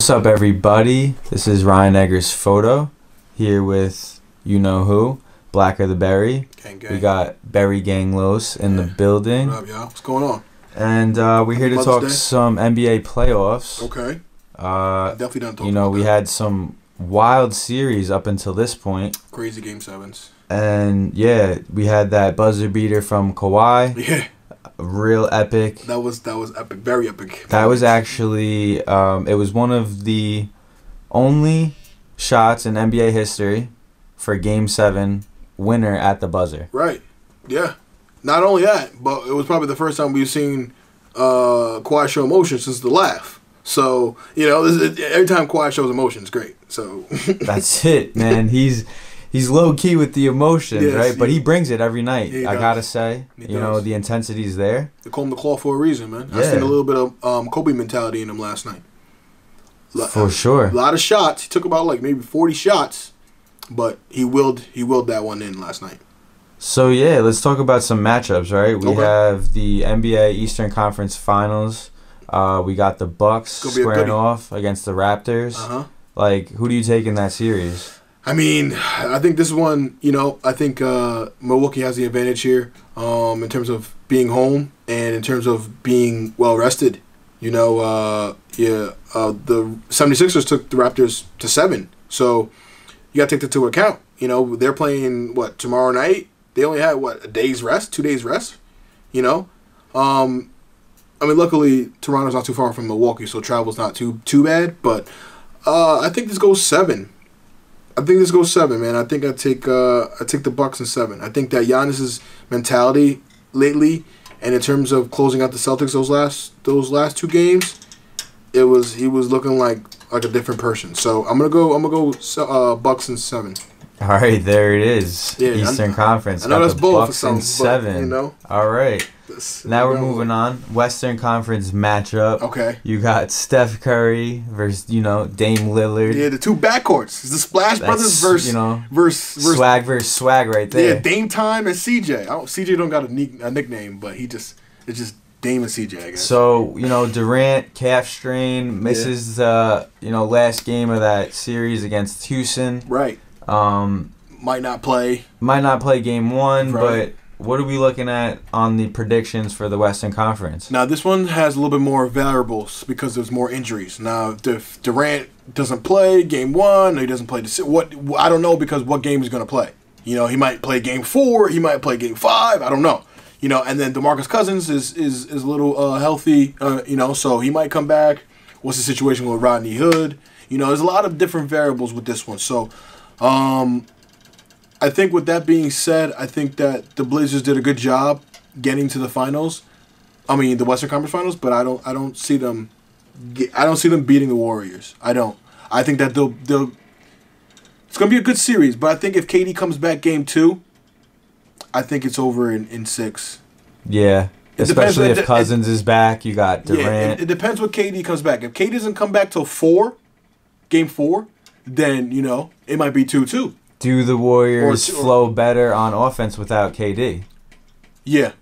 What's up, everybody? This is Ryan Eggers Photo here with you know who, Blacker the Berry. Gang, gang. We got Berry Gang Los in the building. What up, y'all? What's going on? And we're here to talk some NBA playoffs. Okay. Definitely done talking. You know, about we that. had some wild series up until this point. Crazy game sevens. And yeah, we had that buzzer beater from Kawhi. Yeah. Real epic. That was epic. Very epic. That was actually it was one of the only shots in NBA history for Game 7 winner at the buzzer. Right. Yeah. Not only that, but it was probably the first time we've seen Kawhi show emotion since the laugh. So, you know, every time Kawhi shows emotion, it's great. So That's it, man. He's low key with the emotions, yes, right? But he brings it every night. Yeah, I gotta say, you know, the intensity's there. They call him the claw for a reason, man. Yeah. I seen a little bit of Kobe mentality in him last night. For sure. A lot of shots. He took about like maybe 40 shots, but he willed that one in last night. So yeah, let's talk about some matchups, right? We have the NBA Eastern Conference Finals. We got the Bucks squaring off against the Raptors. Like, who do you take in that series? I mean, I think this one, you know, I think Milwaukee has the advantage here in terms of being home and in terms of being well rested. You know, the 76ers took the Raptors to 7. So you got to take that into account. You know, they're playing, tomorrow night? They only had, a day's rest, 2 days rest? You know? I mean, luckily, Toronto's not too far from Milwaukee, so travel's not too bad. But I think this goes 7. I think this goes 7, man. I think I take the Bucks in 7. I think that Giannis's mentality lately, and in terms of closing out the Celtics those last 2 games, he was looking like a different person. So I'm gonna go Bucks in 7. All right, there it is. Yeah, Eastern Conference. I know got that's the bold Bucks for some, in 7. but, you know. All right. Now we're moving on. Western Conference matchup. Okay. You got Steph Curry versus, Dame Lillard. Yeah, the two backcourts. It's the Splash Brothers versus swag versus swag right there. Yeah, Dame Time and CJ. CJ don't got a nickname, but it's just Dame and CJ, I guess. So, Durant, calf strain, misses last game of that series against Houston. Right. Might not play game 1, right. But what are we looking at on the predictions for the Western Conference? Now, this one has a little bit more variables because there's more injuries. Now, if Durant doesn't play game 1, or he doesn't play I don't know, because what game he's going to play. He might play game 4, he might play game 5, I don't know. And then DeMarcus Cousins is a little healthy, so he might come back. What's the situation with Rodney Hood? There's a lot of different variables with this one. So, I think with that being said, I think that the Blazers did a good job getting to the finals. I mean, the Western Conference Finals, but I don't see them beating the Warriors. I don't. I think that they'll it's going to be a good series, but I think if KD comes back game 2, I think it's over in 6. Yeah. Especially if Cousins is back, you got Durant. Yeah, it depends what KD comes back. If KD doesn't come back till game 4, then, it might be 2-2. Do the Warriors flow better on offense without KD? Yeah,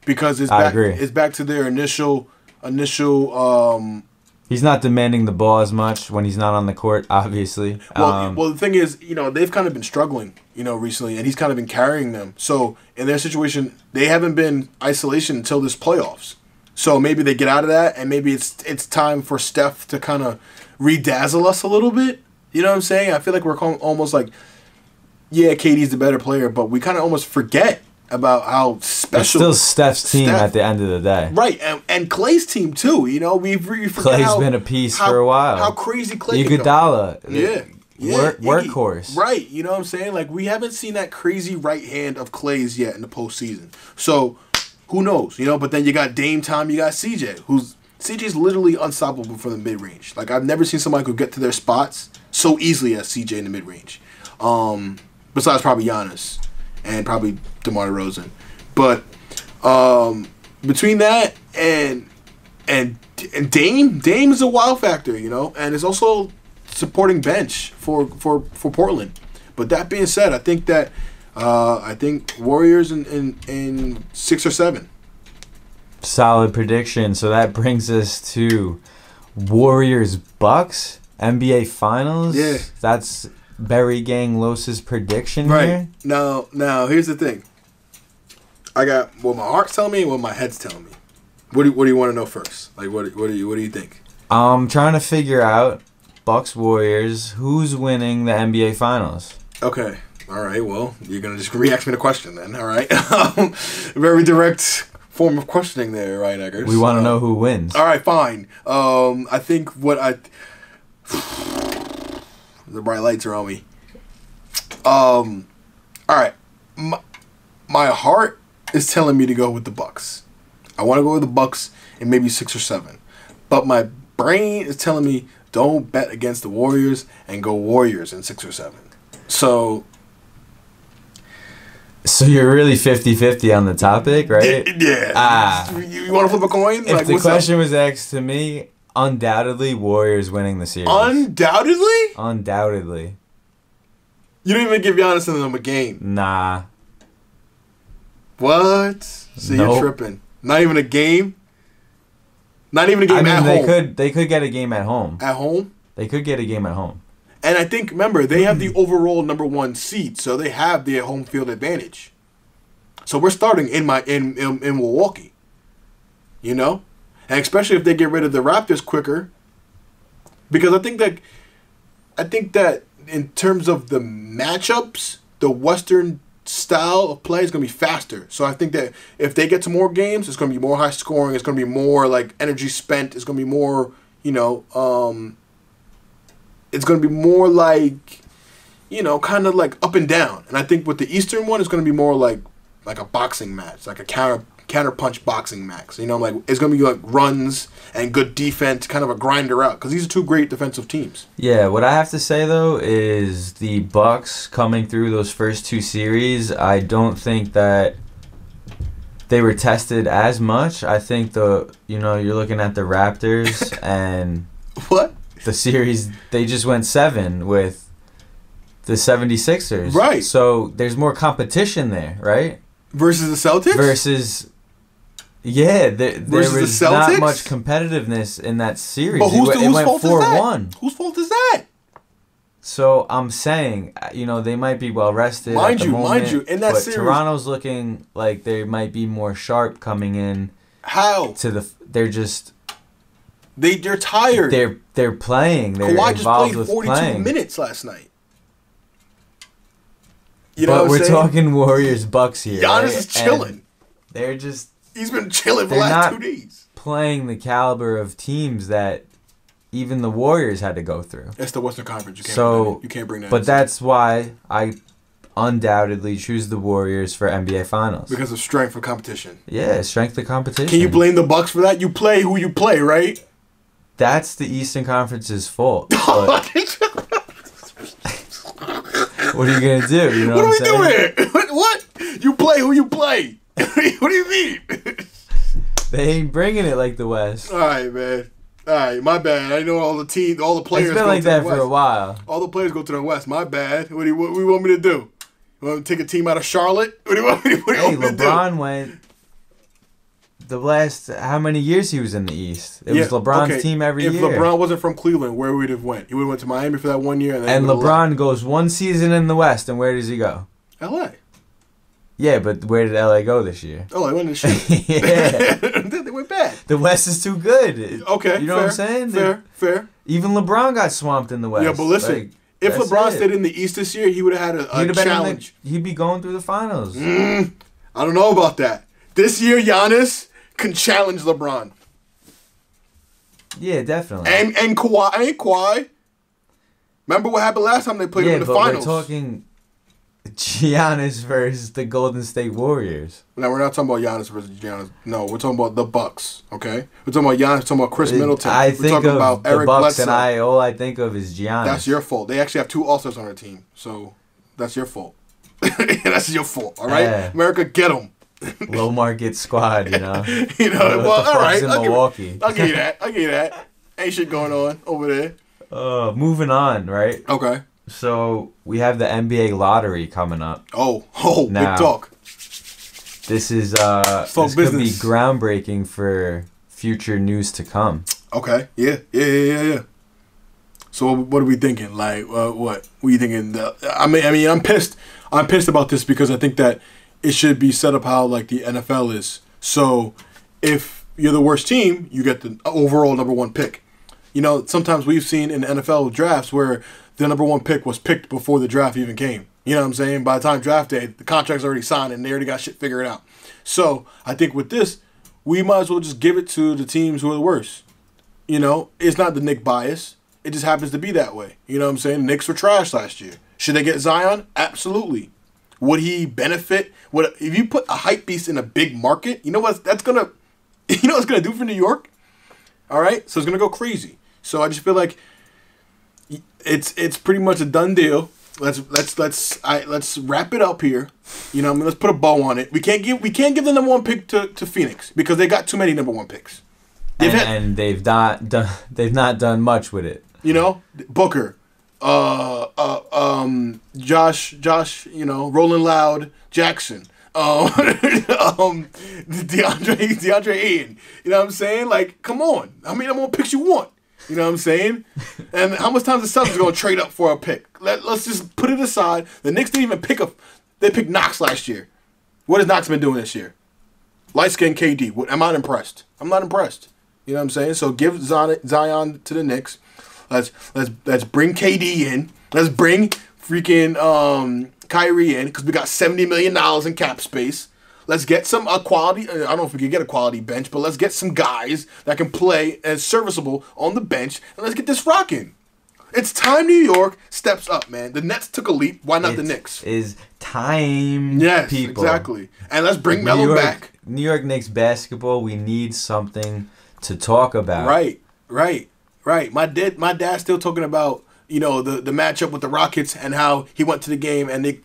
because I agree. It's back to their initial. He's not demanding the ball as much when he's not on the court, obviously. Well, the thing is, they've kind of been struggling, recently, and he's kind of been carrying them. So in their situation, they haven't been isolation until this playoffs. So maybe they get out of that, and maybe it's time for Steph to kind of redazzle us a little bit. You know what I'm saying? I feel like we're almost like, yeah, KD's the better player, but we kind of almost forget about how special. It's still Steph's team at the end of the day. Right, and Klay's team too. We forget Klay's been a piece for a while. How crazy Klay Iguodala. Yeah. Workhorse. Right, you know what I'm saying? Like, we haven't seen that crazy right hand of Klay's yet in the postseason. So, who knows? But then you got Dame Time, you got CJ's literally unstoppable from the mid-range. Like, I've never seen somebody who could get to their spots so easily as CJ in the mid-range. Besides probably Giannis and probably DeMar DeRozan. But between that and Dame is a wild factor, and it's also supporting bench for Portland. But that being said, I think that Warriors in 6 or 7. Solid prediction. So that brings us to Warriors Bucks. NBA Finals? Yeah. That's Barry Gang Los's prediction right. here? Now, here's the thing. I got what my heart's telling me and what my head's telling me. What do you want to know first? Like, what do you think? I'm trying to figure out Bucks Warriors. Who's winning the NBA Finals? Okay. All right. Well, you're gonna just re-ask me the question then. All right. Very direct form of questioning there, Ryan Eggers. We want to know who wins. All right. Fine. I think the bright lights are on me. All right. My heart is telling me to go with the Bucks. I want to go with the Bucks in maybe 6 or 7, but my brain is telling me don't bet against the Warriors and go Warriors in 6 or 7. So you're really 50-50 on the topic, right? Yeah. You want to flip a coin? If the question was asked to me, undoubtedly Warriors winning the series. Undoubtedly? Undoubtedly. You don't even give Giannis and them a game. Nah. What? So nope. You're tripping. Not even a game? Not even a game at home? They could get a game at home. At home? They could get a game at home. And I think, remember, they have the overall number 1 seed, so they have the home field advantage. So we're starting in Milwaukee. You know? And especially if they get rid of the Raptors quicker. Because I think that in terms of the matchups, the Western style of play is going to be faster. So I think that if they get to more games, it's going to be more high scoring. It's going to be more like energy spent. It's going to be more, it's going to be more like, kind of like up and down. And I think with the Eastern one, it's going to be more like a boxing match, like a counter punch boxing match. Like it's going to be like runs and good defense, kind of a grinder out. Because these are two great defensive teams. Yeah, what I have to say, though, is the Bucks coming through those first 2 series, I don't think that they were tested as much. I think you're looking at the Raptors and what? The series, they just went 7 with the 76ers. Right. So there's more competition there, right? Versus the Celtics? Yeah, there was the not much competitiveness in that series. But whose went fault 4-1. Is that? Whose fault is that? So I'm saying, they might be well rested at the moment. Mind you, in that series, Toronto's looking like they might be more sharp coming in. How? They're just. They're tired. They're playing. They're Kawhi just played 42 minutes last night. But we're talking Warriors Bucks here. Giannis right? is chilling. They're just. He's been chilling for the last 2 days. Playing the caliber of teams that even the Warriors had to go through. It's the Western Conference. You can't bring that. But that's why I undoubtedly choose the Warriors for NBA Finals. Because of strength of competition. Yeah, strength of competition. Can you blame the Bucks for that? You play who you play, right? That's the Eastern Conferen's fault. What are you going to do? What are we doing here? What? You play who you play. What do you mean? They ain't bringing it like the West. All right, man. All right, my bad. I know all the players. It's been like that for a while. All the players go to the West. My bad. What do you want me to do? You want me to take a team out of Charlotte? What do you want me to do? LeBron went the last how many years he was in the East? It was LeBron's team every year. If LeBron wasn't from Cleveland, where would he have went? He would have went to Miami for that 1 year, and LeBron goes 1 season in the West, and where does he go? L.A. Yeah, but where did LA go this year? Oh, they went to shit. Yeah. They went bad. The West is too good. Okay, you know what I'm saying? Fair. Even LeBron got swamped in the West. Yeah, but listen, if LeBron stayed in the East this year, he would have had a challenge. He'd be going through the finals. I don't know about that. This year, Giannis can challenge LeBron. Yeah, definitely. And Kawhi. Remember what happened last time they played him in the finals? We're talking Giannis versus the Golden State Warriors. No, we're not talking about Giannis versus Giannis. No, we're talking about the Bucks. Okay, we're talking about Giannis. We're talking about Chris Middleton. We're talking about the Eric Bucks, Bledsoe. and all I think of is Giannis. That's your fault. They actually have 2 All-Stars on their team, so that's your fault. That's your fault. All right, America, get them. Low market squad, Well, all right. I'll give you that. Ain't shit going on over there. Moving on, right? Okay. So we have the NBA lottery coming up. Oh, now, big talk. This is this could be groundbreaking for future news to come. Okay. Yeah. So what are we thinking? Like, what are you thinking? I mean, I'm pissed. I'm pissed about this because I think that it should be set up how like the NFL is. So if you're the worst team, you get the overall number one pick. You know, sometimes we've seen in NFL drafts where the number one pick was picked before the draft even came. You know what I'm saying? By the time draft day, the contract's already signed and they already got shit figured out. So I think with this, we might as well just give it to the teams who are the worst. You know, it's not the Knicks bias. It just happens to be that way. You know what I'm saying? The Knicks were trash last year. Should they get Zion? Absolutely. Would he benefit? If you put a hype beast in a big market, you know what that's gonna do for New York? All right? So it's gonna go crazy. So I just feel like it's pretty much a done deal. Let's wrap it up here. You know, I mean, let's put a bow on it. We can't give the number one pick to Phoenix because they got too many number one picks. They've not done much with it. You know, Booker, Josh, you know, Rolling Loud, Jackson, DeAndre Ayton. You know what I'm saying? Like, come on. How many number one picks you want? You know what I'm saying? And how much time the Celtics going to trade up for a pick? Let's just put it aside. The Knicks didn't even they picked Knox last year. What has Knox been doing this year? Light-skinned KD. I'm not impressed. I'm not impressed. You know what I'm saying? So give Zion to the Knicks. Let's bring KD in. Let's bring freaking Kyrie in because we got $70 million in cap space. Let's get some quality. I don't know if we can get a quality bench, but let's get some guys that can play as serviceable on the bench, and let's get this rocking. It's time New York steps up, man. The Nets took a leap. Why not the Knicks? Is time, yes, people. Exactly. And let's bring Melo back. New York Knicks basketball. We need something to talk about. Right. My dad's still talking about, you know, the matchup with the Rockets and how he went to the game and they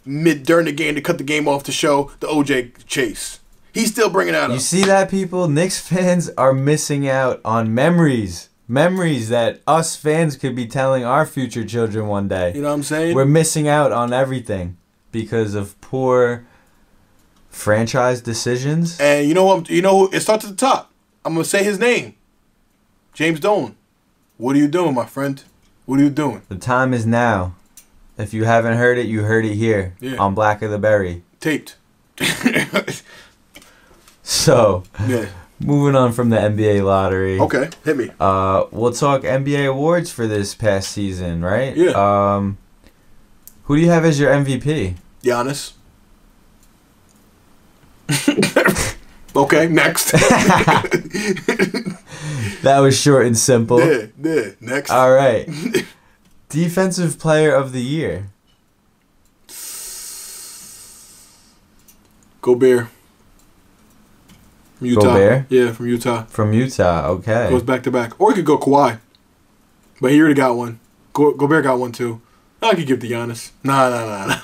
during the game they cut the game off to show the OJ chase. He's still bringing that up. You see that, people? Knicks fans are missing out on memories that us fans could be telling our future children one day. You know what I'm saying? We're missing out on everything because of poor franchise decisions. And you know what? You know, it starts at the top. I'm gonna say his name. James Dolan. What are you doing, my friend? What are you doing? The time is now. If you haven't heard it, you heard it here on Black of the Berry. Taped. So, moving on from the NBA lottery. Okay, hit me. We'll talk NBA awards for this past season, right? Yeah. Who do you have as your MVP? Giannis. Okay, next. That was short and simple. Yeah, next. All right. Defensive Player of the Year. Gobert. From Utah. Gobert? Yeah, from Utah. From Utah, okay. Goes back to back. Or he could go Kawhi. But he already got one. Gobert got one too. I could give to Giannis. Nah.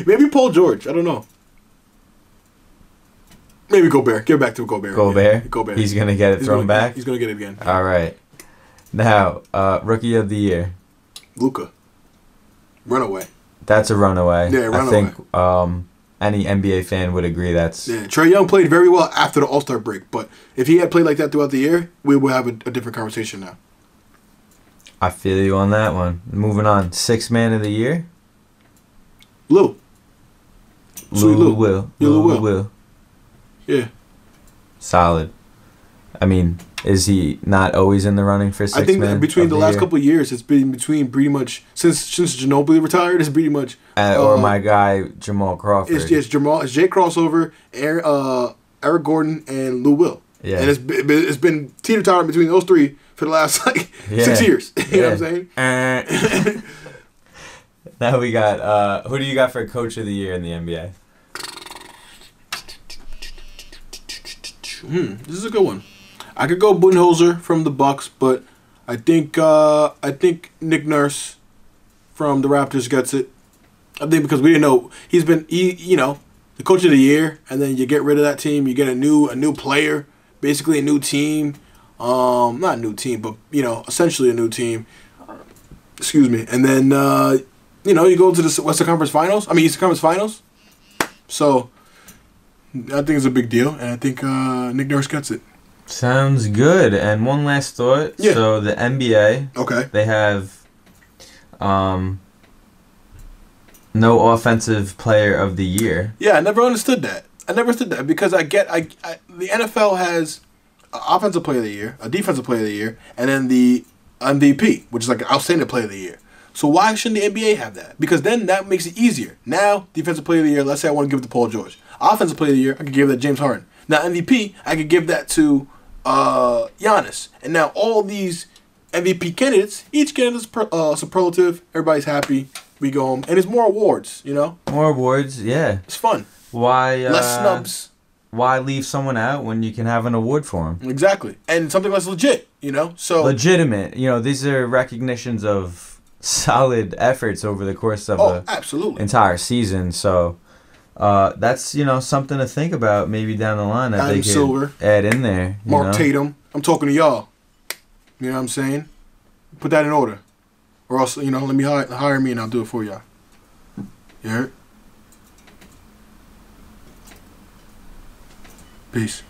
Maybe Paul George. I don't know. Maybe Gobert. Give it back to Gobert. Gobert? Yeah. Gobert. He's going to get it thrown back? He's going to get it again. All right. Now, Rookie of the Year. Luka. Runaway. That's a runaway. Yeah, runaway. I think any NBA fan would agree that's... Yeah, Trae Young played very well after the All-Star break, but if he had played like that throughout the year, we would have a different conversation now. I feel you on that one. Moving on. Sixth Man of the Year? Lou Will. Yeah. Solid. I mean, is he not always in the running for sixth man? I think that between the last couple of years, it's been between pretty much since Ginobili retired. It's pretty much or my guy Jamal Crawford. It's Jay Crossover, Eric Gordon, and Lou Will. Yeah, and it's been teeter-tottering between those three for the last 6 years. You know what I'm saying? Now we got who do you got for Coach of the Year in the NBA? This is a good one. I could go Budenholzer from the Bucks, but I think Nick Nurse from the Raptors gets it. I think because we didn't know he's been the Coach of the Year, and then you get rid of that team, you get a new player, basically a new team. Not a new team, but essentially a new team. Excuse me, and then you go to the Western Conference Finals. Eastern Conference Finals. So I think it's a big deal, and I think Nick Nurse gets it. Sounds good. And one last thought. Yeah. So the NBA. Okay. They have no offensive player of the year. Yeah, I never understood that. Because the NFL has an offensive player of the year, a defensive player of the year, and then the MVP, which is like an outstanding player of the year. So why shouldn't the NBA have that? Because then that makes it easier. Now, defensive player of the year, let's say I want to give it to Paul George. Offensive player of the year, I could give that to James Harden. Now MVP, I could give that to Giannis. And now all these MVP candidates, each candidate is superlative. Everybody's happy. We go home. And it's more awards, you know? More awards, yeah. It's fun. Why? Less snubs. Why leave someone out when you can have an award for them? Exactly. And something that's legit, you know? So legitimate. You know, these are recognitions of solid efforts over the course of absolutely. Entire season. So that's, something to think about maybe down the line that Adam they could Silver, add in there. Mark Tatum. I'm talking to y'all. You know what I'm saying? Put that in order. Or else, let me hire me and I'll do it for y'all. You heard? Peace.